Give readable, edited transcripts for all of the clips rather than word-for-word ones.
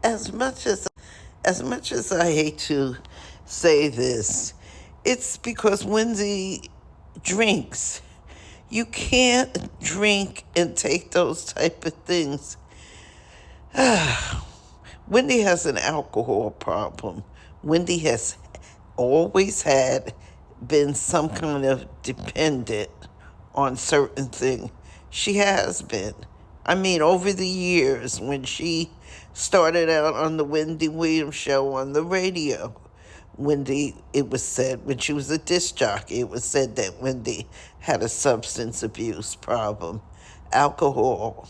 as much as I hate to say this, it's because Wendy drinks. You can't drink and take those type of things. Wendy has an alcohol problem. Wendy has always had been some kind of dependent on certain thing. She has been. I mean, over the years, when she started out on the Wendy Williams show on the radio, it was said, when she was a disc jockey, it was said that Wendy had a substance abuse problem. Alcohol.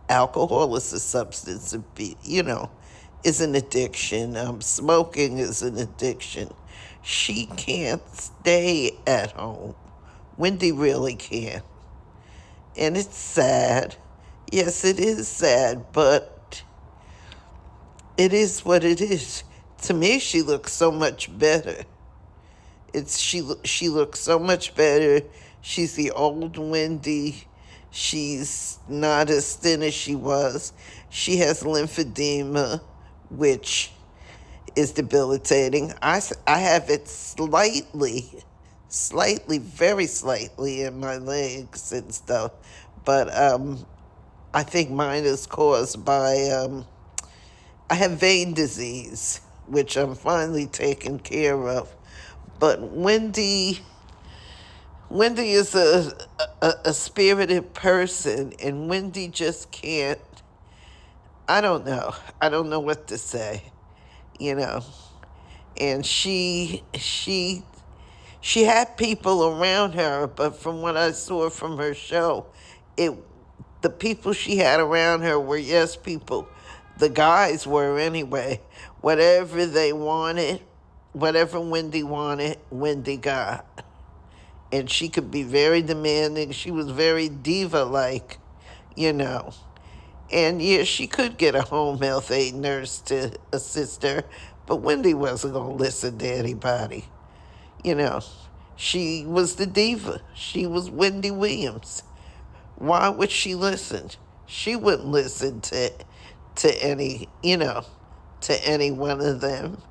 Alcohol is a substance abuse, is an addiction. Smoking is an addiction. She can't stay at home. Wendy really can't. And it's sad. Yes, it is sad, but it is what it is. To me, she looks so much better. She looks so much better. She's the old Wendy. She's not as thin as she was. She has lymphedema, which is debilitating. I have it slightly, very slightly in my legs and stuff. But I think mine is caused by, I have vein disease, which I'm finally taking care of. But Wendy is a spirited person, and Wendy just can't. I don't know. I don't know what to say, And she had people around her, but from what I saw from her show, the people she had around her were yes people. The guys were anyway. Whatever they wanted, whatever Wendy wanted, Wendy got. And she could be very demanding. She was very diva-like, And yeah, she could get a home health aide nurse to assist her, but Wendy wasn't going to listen to anybody. She was the diva. She was Wendy Williams. Why would she listen? She wouldn't listen to any, to any one of them.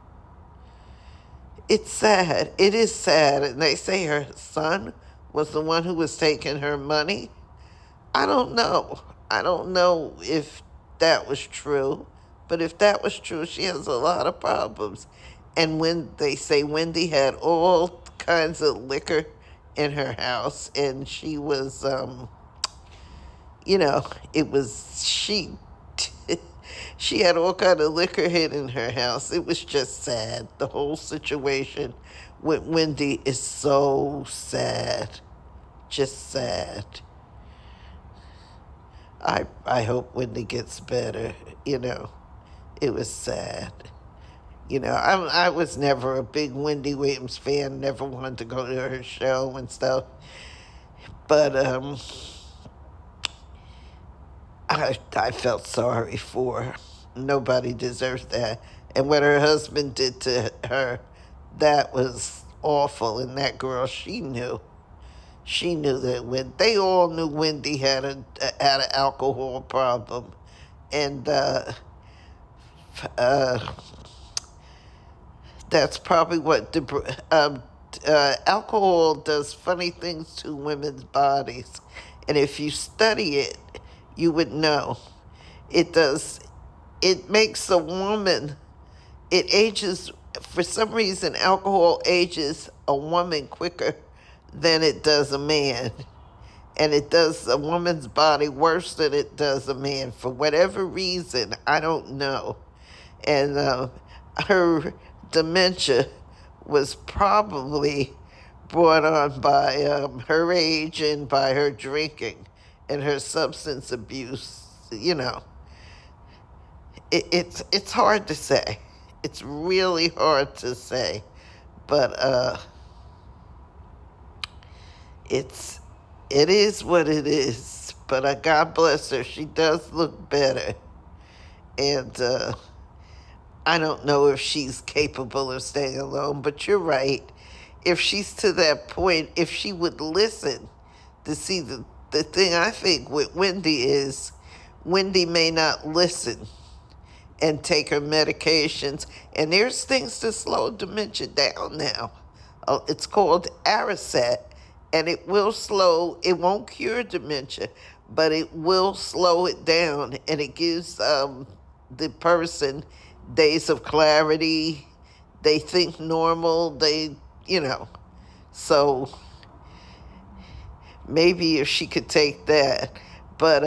It's sad. It is sad. And they say her son was the one who was taking her money. I don't know. I don't know if that was true. But if that was true, she has a lot of problems. And when they say Wendy had all kinds of liquor in her house, and she was, it was, she had all kind of liquor hid in her house. It was just sad. The whole situation with Wendy is so sad. Just sad. I hope Wendy gets better, It was sad. I was never a big Wendy Williams fan, never wanted to go to her show and stuff. But I felt sorry for her. Nobody deserves that. And what her husband did to her, that was awful. And that girl, she knew. She knew that they all knew Wendy had an alcohol problem. And that's probably what alcohol does funny things to women's bodies. And if you study it, you would know. It makes a woman, it ages, for some reason, alcohol ages a woman quicker than it does a man. And it does a woman's body worse than it does a man. For whatever reason, I don't know. And her dementia was probably brought on by her age and by her drinking and her substance abuse. It's hard to say. It's really hard to say. But it is what it is. But God bless her. She does look better. And I don't know if she's capable of staying alone, but you're right. If she's to that point, if she would listen to see the thing I think with Wendy is Wendy may not listen. and take her medications. And there's things to slow dementia down now. It's called Aricept, and it won't cure dementia, but it will slow it down, and it gives the person days of clarity. They think normal, so maybe if she could take that. But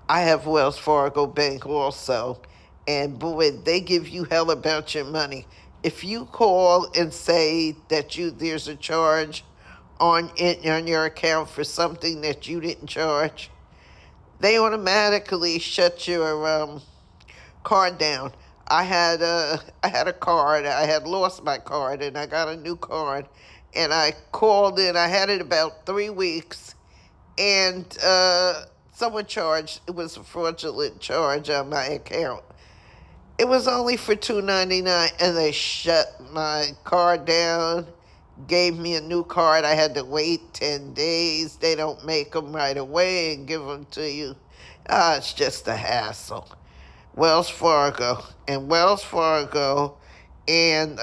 I have Wells Fargo Bank also, and boy, they give you hell about your money. If you call and say that there's a charge on your account for something that you didn't charge, they automatically shut your card down. I had a card. I had lost my card, and I got a new card. And I called in. I had it about 3 weeks, and someone charged. It was a fraudulent charge on my account. It was only for $2.99, and they shut my card down. Gave me a new card. I had to wait 10 days. They don't make them right away and give them to you. It's just a hassle. Wells Fargo and Wells Fargo and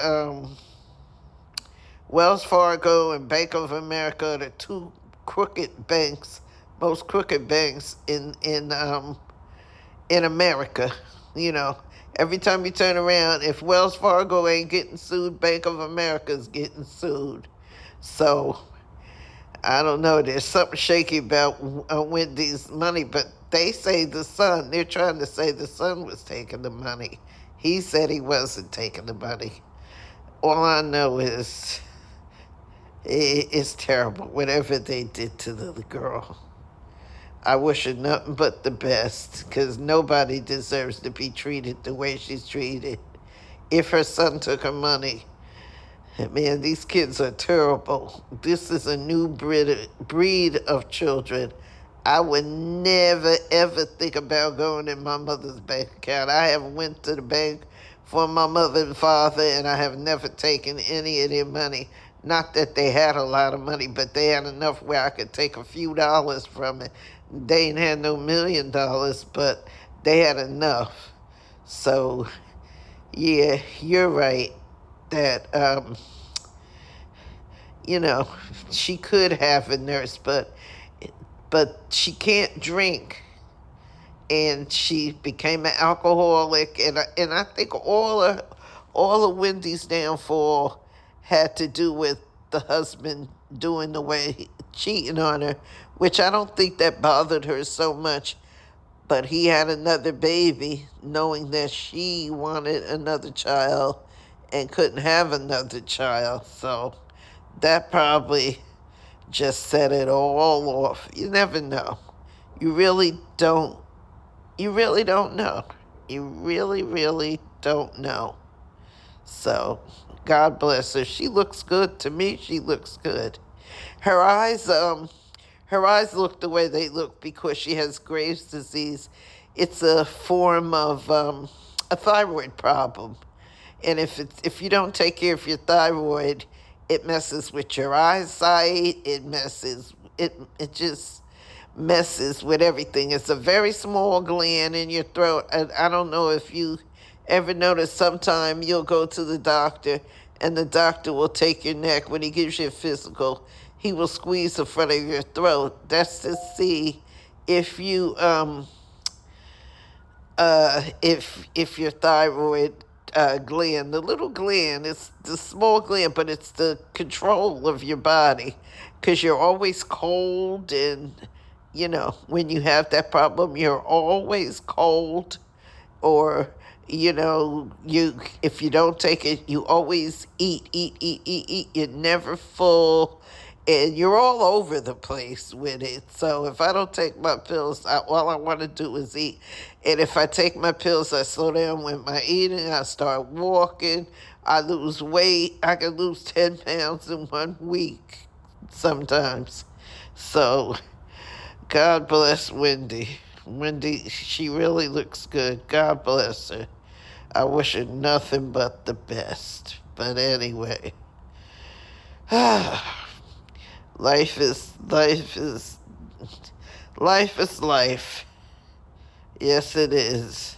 Wells Fargo and Bank of America are the two most crooked banks in America. Every time you turn around, if Wells Fargo ain't getting sued, Bank of America's getting sued. So I don't know. There's something shaky about Wendy's money, but they say they're trying to say the son was taking the money. He said he wasn't taking the money. All I know is it's terrible, whatever they did to the girl. I wish her nothing but the best, because nobody deserves to be treated the way she's treated. If her son took her money, man, these kids are terrible. This is a new breed of children. I would never, ever think about going in my mother's bank account. I have went to the bank for my mother and father, and I have never taken any of their money. Not that they had a lot of money, but they had enough where I could take a few dollars from it. They ain't had no $1 million, but they had enough. So, yeah, you're right that, she could have a nurse, but she can't drink. And she became an alcoholic, and I think all of Wendy's downfall had to do with the husband doing the way, cheating on her, which I don't think that bothered her so much. But he had another baby, knowing that she wanted another child and couldn't have another child. So that probably just set it all off. You never know. You really don't. You really don't know. You really, really don't know. So, God bless her. She looks good. To me, she looks good. Her eyes look the way they look because she has Graves' disease. It's a form of a thyroid problem. And if you don't take care of your thyroid, it messes with your eyesight. It just messes with everything. It's a very small gland in your throat. And I don't know if you ever notice, sometime you'll go to the doctor and the doctor will take your neck. When he gives you a physical, he will squeeze the front of your throat. That's to see if you if your thyroid gland, the little gland, it's the small gland, but it's the control of your body, because you're always cold, and when you have that problem, you're always cold, or if you don't take it, you always eat. You're never full, and you're all over the place with it. So if I don't take my pills, all I want to do is eat. And if I take my pills, I slow down with my eating. I start walking. I lose weight. I can lose 10 pounds in 1 week sometimes. So God bless Wendy. Wendy, she really looks good. God bless her. I wish her nothing but the best. But anyway, life is life. Yes, it is.